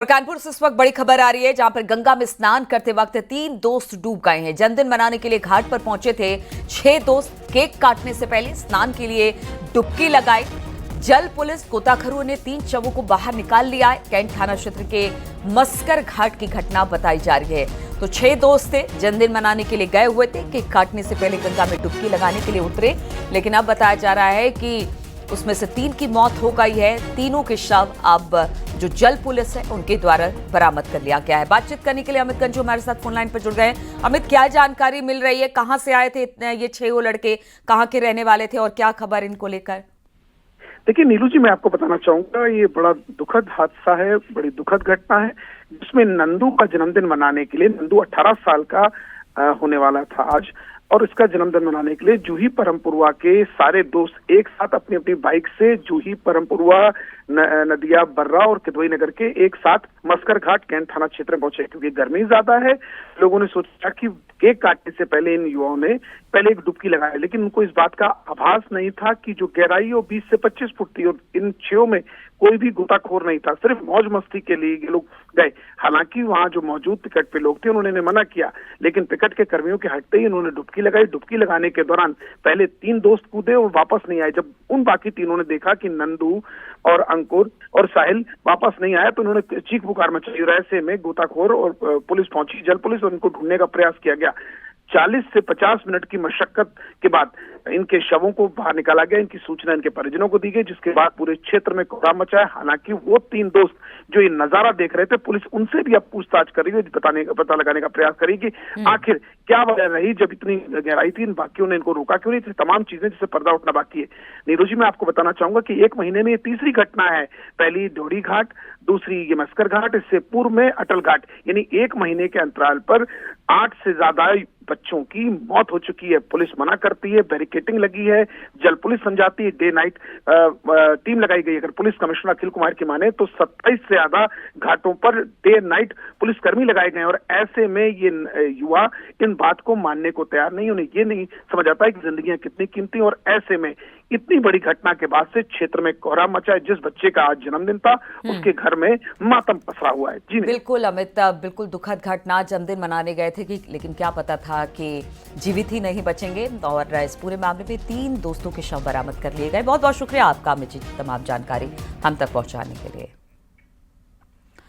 कानपुर से इस वक्त बड़ी खबर आ रही है, जहां पर गंगा में स्नान करते वक्त 3 दोस्त डूब गए हैं। जन्मदिन मनाने के लिए घाट पर पहुंचे थे 6 दोस्त। केक काटने से पहले स्नान के लिए डुबकी लगाई। जल पुलिस गोताखोरों ने 3 शवों को बाहर निकाल लिया है। कैंट थाना क्षेत्र के मस्कर घाट की घटना बताई जा रही है। तो 6 दोस्त थे, जन्मदिन मनाने के लिए गए हुए थे। केक काटने से पहले गंगा में डुबकी लगाने के लिए उतरे, लेकिन अब बताया जा रहा है कि उसमें से 3 की मौत हो गई है। तीनों के शव अब जो जल पुलिस है उनके द्वारा बरामद कर लिया गया है। बातचीत करने के लिए अमित गंजू हमारे साथ फोन लाइन पर जुड़ गए हैं। अमित, क्या जानकारी मिल रही है? कहां से आए थे ये 6 लड़के? कहां के रहने वाले थे और क्या खबर इनको लेकर? देखिए नीलू जी, मैं आपको बताना चाहूंगा, ये बड़ा दुखद हादसा है, बड़ी दुखद घटना है, जिसमें नंदू का जन्मदिन मनाने के लिए, नंदू 18 साल का होने वाला था आज, और इसका जन्मदिन मनाने के लिए जूही परमपुरवा के सारे दोस्त एक साथ अपनी अपनी बाइक से जूही परमपुरवा, नदिया बर्रा और किदवई नगर के एक साथ मस्कर घाट कैंट थाना क्षेत्र में पहुंचे। क्योंकि गर्मी ज्यादा है, लोगों ने सोचा कि केक काटने से पहले इन युवाओं ने पहले एक डुबकी लगाई, लेकिन उनको इस बात का आभास नहीं था कि जो गहराई वो 20 से 25 फुट थी और इन 6 में कोई भी गोताखोर नहीं था। सिर्फ मौज मस्ती के लिए ये लोग गए। हालांकि वहां जो मौजूद पिकट पे लोग थे उन्होंने मना किया, लेकिन पिकट के कर्मियों के हटते ही उन्होंने डुबकी लगाई। डुबकी लगाने के दौरान पहले 3 दोस्त कूदे और वापस नहीं आए। जब उन बाकी तीनों ने देखा कि नंदू और अंकुर और साहिल वापस नहीं आया, तो उन्होंने चीख पुकार मचाई और ऐसे में गोताखोर और पुलिस पहुंची, जल पुलिस, और उनको ढूंढने का प्रयास किया गया। 40 से 50 मिनट की मशक्कत के बाद इनके शवों को बाहर निकाला गया। इनकी सूचना इनके परिजनों को दी गई, जिसके बाद पूरे क्षेत्र में कोहराम मचा है। हालांकि वो 3 दोस्त जो ये नजारा देख रहे थे, पुलिस उनसे भी अब पूछताछ कर रही है, पता लगाने का प्रयास करेगी आखिर क्या वजह रही जब इतनी गहराई थी, इन बाकियों ने इनको रोका क्यों नहीं। तमाम चीजें जिससे पर्दा उठना बाकी है। नीरू जी, मैं आपको बताना चाहूंगा कि 1 महीने में ये तीसरी घटना है। पहली ड्योढ़ी घाट, दूसरी ये मस्कर घाट, इससे पूर्व में अटल घाट, यानी 1 महीने के अंतराल पर 8 से ज्यादा बच्चों की मौत हो चुकी है। पुलिस मना करती है, बैरिकेटिंग लगी है, जल पुलिस समझाती है, डे नाइट टीम लगाई गई। अगर पुलिस कमिश्नर अखिल कुमार की माने तो 27 से ज्यादा घाटों पर डे नाइट पुलिसकर्मी लगाए गए, और ऐसे में ये युवा इन बात को मानने को तैयार नहीं। उन्हें ये नहीं समझ आता है कि जिंदगियां कितनी कीमती, और ऐसे में इतनी बड़ी घटना के बाद से क्षेत्र में कोहराम मचा है। जिस बच्चे का आज जन्मदिन था उसके घर में मातम पसरा हुआ है। जी बिल्कुल अमित, बिल्कुल दुखद घटना। जन्मदिन मनाने गए थे कि लेकिन क्या पता था कि जीवित ही नहीं बचेंगे, और इस पूरे मामले में 3 दोस्तों के शव बरामद कर लिए गए। बहुत बहुत शुक्रिया आपका अमित जी, तमाम जानकारी हम तक पहुंचाने के लिए।